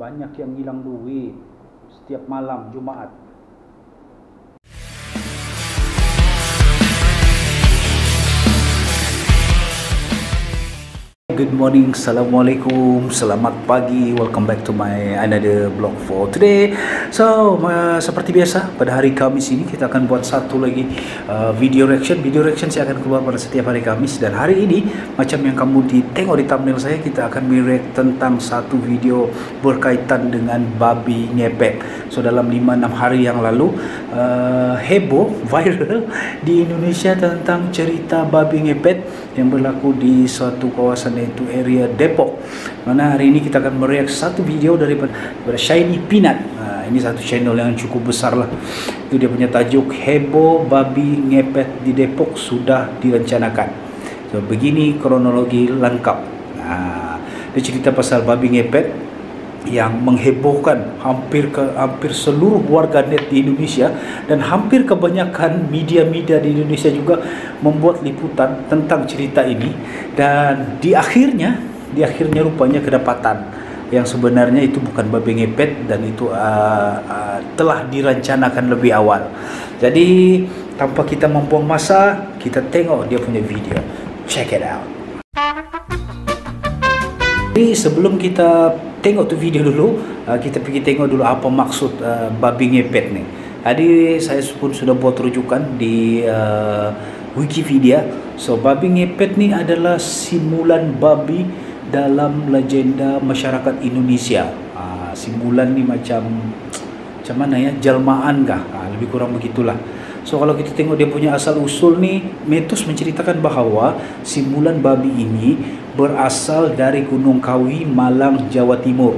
Banyak yang hilang duit setiap malam Jumat. Good morning, assalamualaikum, selamat pagi, welcome back to my another vlog for today. So seperti biasa pada hari Kamis ini kita akan buat satu lagi video reaction. Video reaction saya akan keluar pada setiap hari Kamis, dan hari ini macam yang kamu tengok di thumbnail saya, kita akan mereact tentang satu video berkaitan dengan babi ngepet. So dalam 5-6 hari yang lalu heboh, viral di Indonesia tentang cerita babi ngepet yang berlaku di suatu kawasan, yaitu area Depok. Mana hari ini kita akan mereact satu video daripada Shiny Peanut. Ini satu channel yang cukup besar lah. Itu dia punya tajuk, heboh babi ngepet di Depok sudah direncanakan. So begini kronologi lengkap. Dia cerita pasal babi ngepet yang menghebohkan hampir seluruh warganet di Indonesia, dan hampir kebanyakan media-media di Indonesia juga membuat liputan tentang cerita ini. Dan di akhirnya rupanya kedapatan yang sebenarnya itu bukan babi ngepet, dan itu telah direncanakan lebih awal. Jadi tanpa kita membuang masa, kita tengok dia punya video. Check it out. Jadi sebelum kita tengok tu video dulu, kita pergi tengok dulu apa maksud babi ngepet ni. Tadi saya pun sudah buat rujukan di Wikipedia. So babi ngepet ni adalah simulan babi dalam legenda masyarakat Indonesia. Simulan ni macam mana ya, jelmaan kah? Lebih kurang begitulah. So kalau kita tengok dia punya asal usul ni, mitos menceritakan bahawa simulan babi ini berasal dari Gunung Kawi, Malang, Jawa Timur.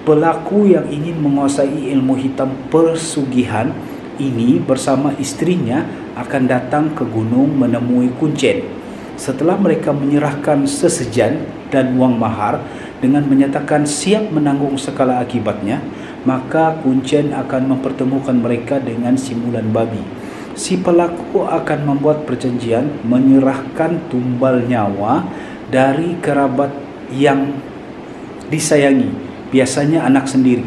Pelaku yang ingin menguasai ilmu hitam persugihan ini bersama istrinya akan datang ke gunung menemui Kuncen. Setelah mereka menyerahkan sesejan dan wang mahar dengan menyatakan siap menanggung segala akibatnya, maka Kuncen akan mempertemukan mereka dengan simulan babi. Si pelaku akan membuat perjanjian menyerahkan tumbal nyawa dari kerabat yang disayangi, biasanya anak sendiri.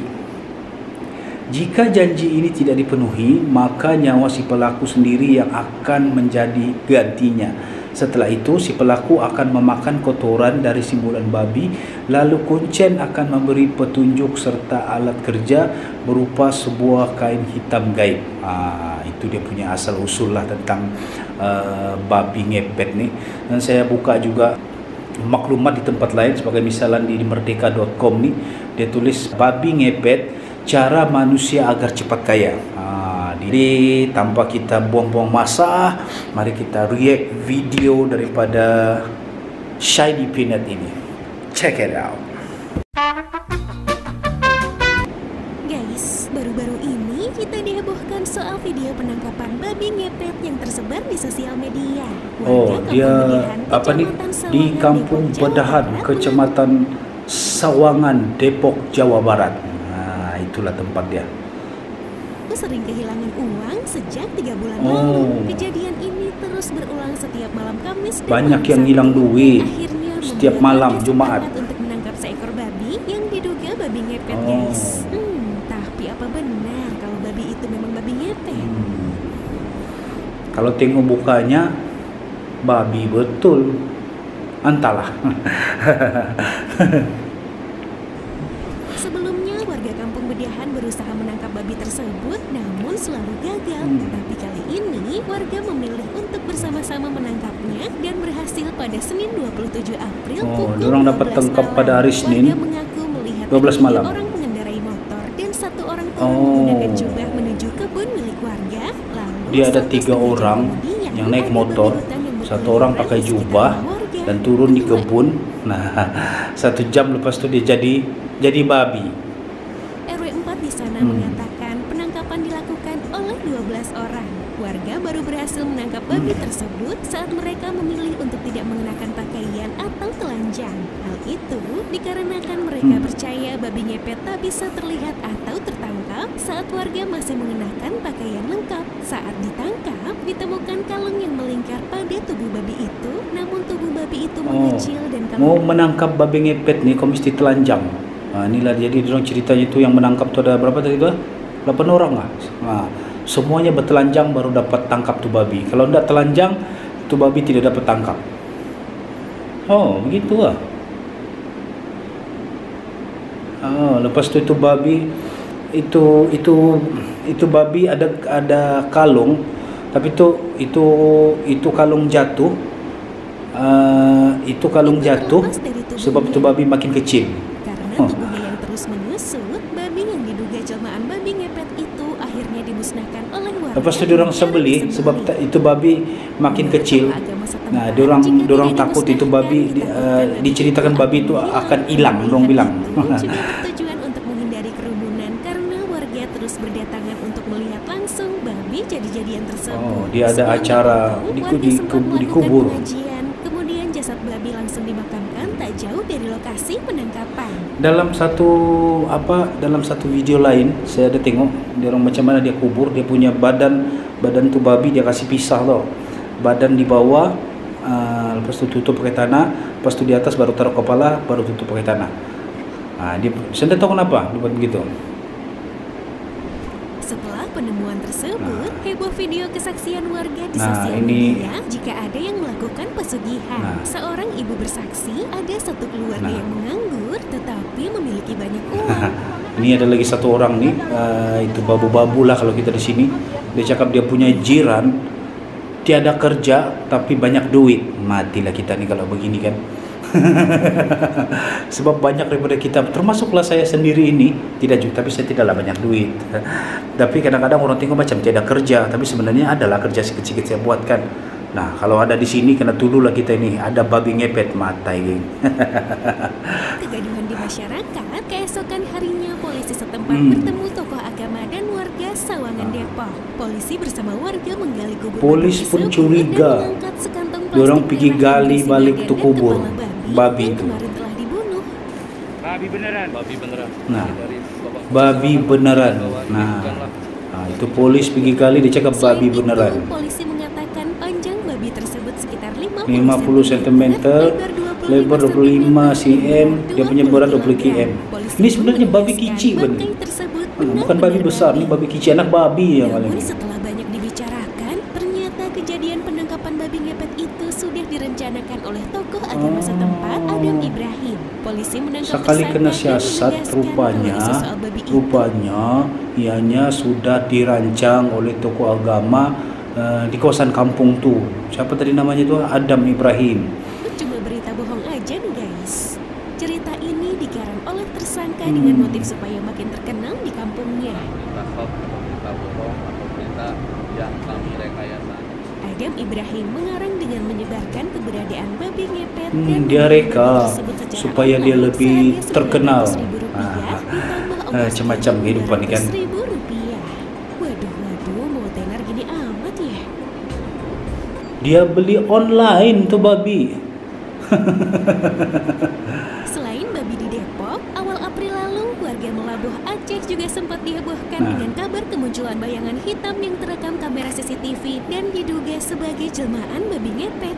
Jika janji ini tidak dipenuhi, maka nyawa si pelaku sendiri yang akan menjadi gantinya. Setelah itu, si pelaku akan memakan kotoran dari simulan babi, lalu Kuncen akan memberi petunjuk serta alat kerja berupa sebuah kain hitam gaib. Itu dia punya asal usul lah tentang babi ngepet ni. Dan saya buka juga maklumat di tempat lain, sebagai misalan di merdeka.com ni, dia tulis babi ngepet, cara manusia agar cepat kaya. Jadi tanpa kita buang-buang masa, mari kita react video daripada Shiny Peanut ini. Check it out. Guys, baru-baru ini kita dihebohkan soal video penangkapan babi ngepet yang tersebar di sosial media. Dia apa nih, di Kampung Bedahan, Kecamatan Sawangan, Depok, Jawa Barat. Itulah tempat dia. Sering kehilangan uang sejak 3 bulan lalu. Kejadian ini terus berulang setiap malam Kamis. Banyak yang hilang duit setiap malam Jumat untuk menangkap seekor babi yang diduga babi ngepet, guys. Tapi apa benar kalau babi itu memang babi ngepet? Kalau tengok bukanya, babi betul. Entahlah. Sebelumnya warga Kampung Bedahan berusaha menangkap babi tersebut, namun selalu gagal. Tapi kali ini warga memilih untuk bersama-sama menangkapnya dan berhasil pada Senin 27 April pukul orang dapat tangkap pada hari Senin. Warga mengaku melihat 12 malam. orang mengendarai motor dan satu orang turun menggunakan jubah menuju kebun milik warga. Lalu Dia ada 3 orang yang naik motor, satu orang pakai jubah dan turun di kebun. Nah, 1 jam lepas itu dia jadi babi. RW 4 di sana mengatakan penangkapan dilakukan oleh 12 orang. Warga baru berhasil menangkap babi tersebut saat mereka memilih untuk tidak mengenakan pakaian atau telanjang. Hal itu dikarenakan mereka percaya babi ngepet tak bisa terlihat atau tertangkap saat warga masih mengenakan pakaian lengkap. Saat ditangkap, ditemukan kalung yang melingkar pada tubuh babi itu, namun tubuh babi itu mengecil dan kalung. Mau menangkap babi ngepet nih, kau mesti telanjang. Inilah jadi dorang ceritanya itu yang menangkap tuh ada berapa tadi tuh? 8 orang lah. Semuanya bertelanjang baru dapat tangkap tuh babi. Kalau tidak telanjang, tuh babi tidak dapat tangkap. Oh, begitu lah. Lepas itu babi itu babi ada kalung, tapi itu kalung jatuh. Itu kalung jatuh sebab itu babi makin kecil. Karena tubuhnya yang terus menyusut, babi yang diduga jelmaan babi ngepet itu akhirnya dimusnahkan oleh warga. Lepas itu diorang sembelih sebab itu babi makin kecil. Nah, diorang takut itu babi diceritakan babi itu akan hilang, dorang bilang. Juga bertujuan untuk menghindari kerumunan karena warga terus berdatangan untuk melihat langsung babi jadi-jadian tersebut. Dia ada acara dikubur. Kemudian jasad babi langsung dimakamkan tak jauh dari lokasi penangkapan. Dalam satu video lain saya ada tengok dia orang macam mana dia kubur, dia punya badan tu babi dia kasih pisah loh. Badan di bawah, lepas tu tutup pakai tanah, lepas tu di atas baru taruh kepala, baru tutup pakai tanah. Saya tidak tahu kenapa dia buat begitu. Setelah penemuan tersebut, heboh video kesaksian warga di sosial media jika ada yang melakukan pesugihan. Seorang ibu bersaksi ada satu keluarga yang menganggur tetapi memiliki banyak uang. Ini ada lagi satu orang nih, itu babu-babu lah kalau kita di sini. Dia cakap dia punya jiran tiada kerja tapi banyak duit. Matilah kita nih kalau begini kan. Sebab banyak daripada kita, termasuklah saya sendiri ini tidak juga, tapi saya tidaklah banyak duit. Tapi kadang-kadang orang tengok macam tiada kerja, tapi sebenarnya adalah kerja sedikit-sedikit saya buatkan. Nah, kalau ada di sini kena tululah kita ini ada babi ngepet mata geng. Kegaduhan di masyarakat, keesokan harinya polisi setempat bertemu tokoh agama dan warga Sawangan Depok. Polisi bersama warga menggali kubur. Polis pun curiga. Diorang pergi gali balik tu kubur babi itu. Telah dibunuh. Babi beneran. Babi beneran. Itu polis pergi gali dia cakap babi beneran. Polisi mengatakan panjang babi tersebut sekitar 50 cm, lebar 25 cm, dia punya berat 20 km. Ini sebenarnya babi kicik kan? Bukan babi besar, ini babi kicik, anak babi yang paling. Setelah banyak dibicarakan, ternyata kejadian penangkapan babi ngepet itu sudah direncanakan oleh tokoh agama setempat, Adam Ibrahim. Polisi menangkap sekali kena siasat, rupanya ianya sudah dirancang oleh tokoh agama di kawasan kampung tu. Siapa tadi namanya tu? Adam Ibrahim. Cuma berita bohong aja nih guys. Cerita ini dikarang oleh tersangka dengan motif supaya makin terkenal di kampungnya. Berita bohong atau berita yang kami rekayasa. Adam Ibrahim mengarang dengan menyebarkan keberadaan babi ngepet dan dia reka supaya dia lebih terkenal. Macam-macam kehidupan ni kan. Waduh, mau tenar gini amat ya. Dia beli online tuh babi. Selain babi di Depok, awal April lalu warga Melabuh Aceh juga sempat dihebohkan dengan kabar kemunculan bayangan hitam yang terekam kamera CCTV dan diduga sebagai jelmaan babi ngepet.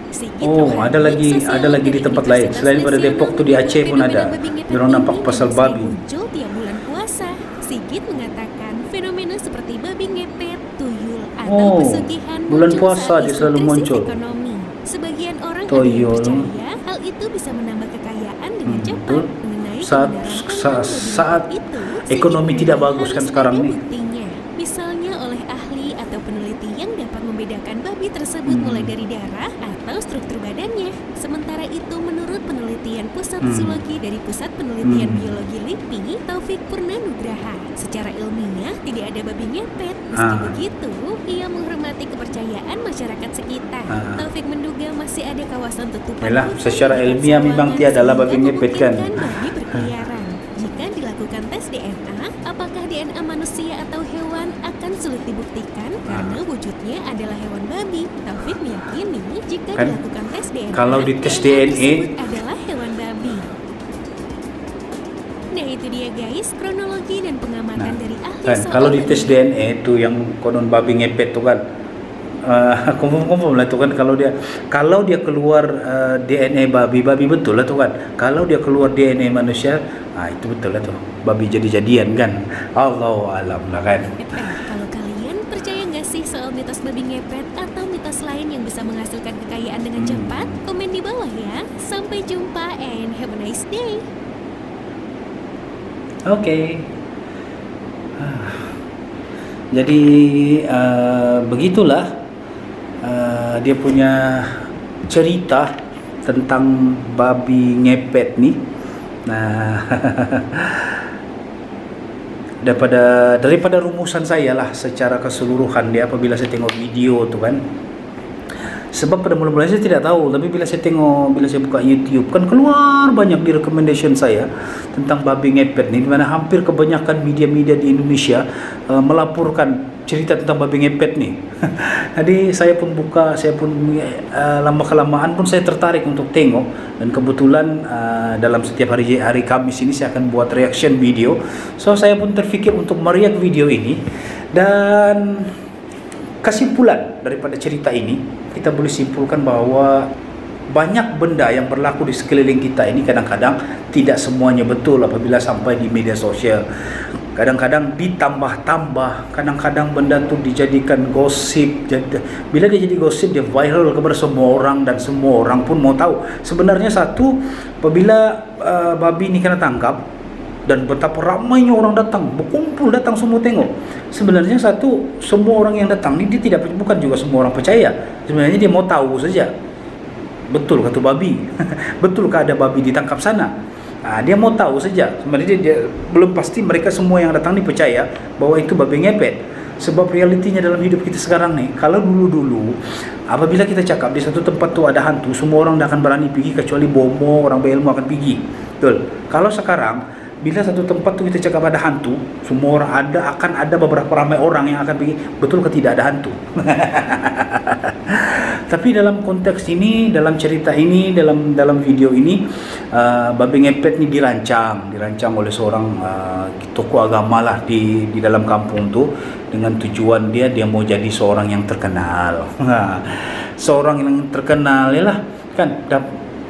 Ada lagi di tempat lain selain pada Depok tuh, di Aceh pun ada. Orang nampak pasal babi. Muncul tiap bulan puasa. Sigit mengatakan fenomena seperti babi ngepet, tuyul atau pesugihan bulan puasa dia selalu muncul. Ekonomi. Sebagian orang ada yang percaya hal itu bisa menambah kekayaan dengan cepat. Saat ekonomi tidak bagus kan sekarang nih. Buktinya, misalnya oleh ahli atau peneliti yang dapat membedakan babi tersebut mulai dari darah atau struktur badannya. Sementara itu menurut penelitian Pusat Zoologi dari Pusat Penelitian Biologi LIPI, Taufik Purnanugraha, secara ilmiah tidak ada babi ngepet. Meski begitu, ia menghormati kepercayaan masyarakat sekitar. Taufik menduga masih ada kawasan tutupan. Secara ilmiah memang tiadalah babi ngepet kan. Babi berkeliaran. Jika dilakukan tes DNA, apakah DNA manusia atau hewan akan sulit dibuktikan karena wujudnya adalah hewan babi. Taufik meyakini jika dilakukan tes DNA, kalau di tes DNA adalah hewan babi. Nah itu dia guys, kronologi dan pengamatan dari ahli soal kalau di tes babi. DNA itu yang konon babi ngepet tuh kan, Confirm lah tu kan, kalau dia keluar DNA babi betul lah tu kan. Kalau dia keluar DNA manusia, itu betul lah tu, babi jadi-jadian kan. Allahu alam lah kan. Kalau kalian percaya nggak sih soal mitos babi ngepet atau mitos lain yang bisa menghasilkan kekayaan dengan cepat? Komen di bawah ya. Sampai jumpa and have a nice day. Oke. Jadi begitulah dia punya cerita tentang babi ngepet nih. Nah, daripada rumusan saya lah secara keseluruhan dia apabila saya tengok video tuh kan. Sebab pada mula-mula saya tidak tahu, tapi bila saya buka YouTube kan keluar banyak di recommendation saya tentang babi ngepet nih, di mana hampir kebanyakan media-media di Indonesia melaporkan cerita tentang babi ngepet nih. Jadi saya pun lama-kelamaan pun saya tertarik untuk tengok, dan kebetulan dalam setiap hari Kamis ini saya akan buat reaction video. So saya pun terfikir untuk mereact video ini, dan kesimpulan daripada cerita ini kita boleh simpulkan bahwa banyak benda yang berlaku di sekeliling kita ini kadang-kadang tidak semuanya betul apabila sampai di media sosial. Kadang-kadang ditambah-tambah, kadang-kadang benda tu dijadikan gosip. Bila dia jadi gosip, dia viral kepada semua orang, dan semua orang pun mau tahu. Sebenarnya apabila babi ini kena tangkap, dan betapa ramainya orang datang, berkumpul datang semua tengok. Sebenarnya semua orang yang datang ni bukan juga semua orang percaya. Sebenarnya dia mau tahu saja, betul kata babi, betulkah ada babi ditangkap sana. Dia mau tahu saja. Sebenarnya dia belum pasti mereka semua yang datang ni percaya bahwa itu babi ngepet. Sebab realitinya dalam hidup kita sekarang nih, kalau dulu apabila kita cakap di satu tempat tu ada hantu, semua orang tak akan berani pergi kecuali bomo, orang berilmu akan pergi. Betul. Kalau sekarang bila satu tempat tu kita cakap ada hantu, semua orang akan ada beberapa ramai orang yang akan pergi. Betul ke tidak ada hantu? Tapi dalam konteks ini, dalam cerita ini, dalam video ini, babi ngepet ini dirancang oleh seorang tokoh agama lah di dalam kampung tu, dengan tujuan dia mau jadi seorang yang terkenal. Seorang yang terkenal yalah kan,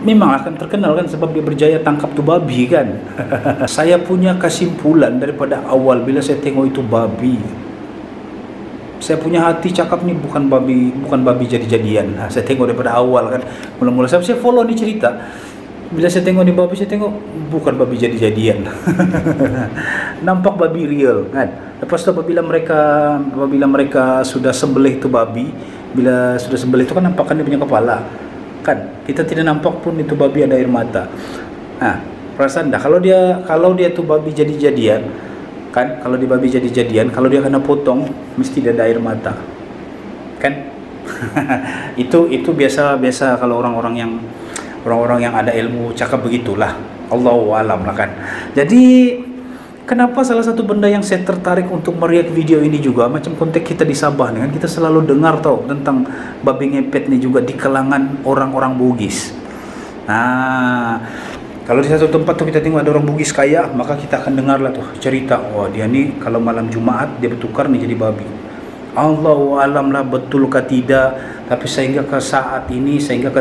memang akan terkenal kan, sebab dia berjaya tangkap tu babi kan. Saya punya kesimpulan daripada awal bila saya tengok itu babi, saya punya hati cakap ni bukan babi jadi-jadian. Saya tengok daripada awal kan, mula-mula saya follow ni cerita. Bila saya tengok ni babi, saya tengok bukan babi jadi-jadian. Nampak babi real kan. Lepas tu apabila mereka sudah sembelih tu babi, bila sudah sembelih tu kan nampakkan dia punya kepala kan, kita tidak nampak pun itu babi ada air mata. Perasaan dah kalau dia tu babi jadi-jadian kan, kalau dia babi jadi-jadian, kalau dia kena potong mesti dia ada air mata kan. itu biasa kalau orang-orang yang ada ilmu cakap begitulah, Allahu alam lah kan. Jadi kenapa salah satu benda yang saya tertarik untuk mereact video ini juga, macam konteks kita di Sabah kan, kita selalu dengar tahu tentang babi ngepet ni juga di kalangan orang-orang Bugis. Kalau di satu tempat tu kita tengok ada orang Bugis kaya, maka kita akan dengarlah tuh cerita, dia ni kalau malam Jumaat dia bertukar ni jadi babi. Allahu alam lah betulkah tidak. Tapi sehingga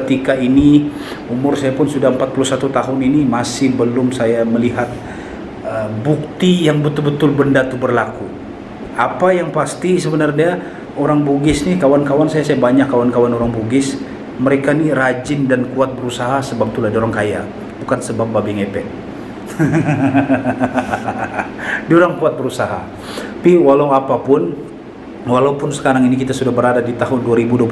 ketika ini umur saya pun sudah 41 tahun ini, masih belum saya melihat bukti yang betul-betul benda itu berlaku. Apa yang pasti sebenarnya orang Bugis ni, kawan-kawan saya banyak kawan-kawan orang Bugis, mereka ni rajin dan kuat berusaha sebab itulah dia orang kaya, bukan sebab babi ngepet. Dia orang kuat berusaha. Tapi walaupun sekarang ini kita sudah berada di tahun 2021,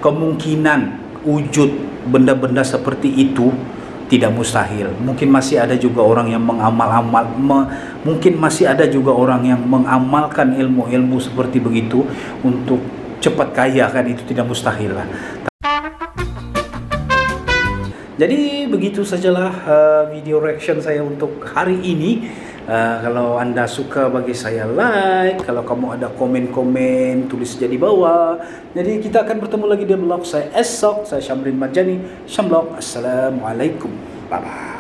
kemungkinan wujud benda-benda seperti itu tidak mustahil. Mungkin masih ada juga orang yang mengamalkan ilmu-ilmu seperti begitu untuk cepat kaya kan, itu tidak mustahil lah. Jadi begitu sajalah video reaction saya untuk hari ini. Kalau anda suka, bagi saya like. Kalau kamu ada komen-komen, tulis saja di bawah. Jadi kita akan bertemu lagi di vlog saya esok. Saya Syamrin Marjani, Syamblog. Assalamualaikum. Bye-bye.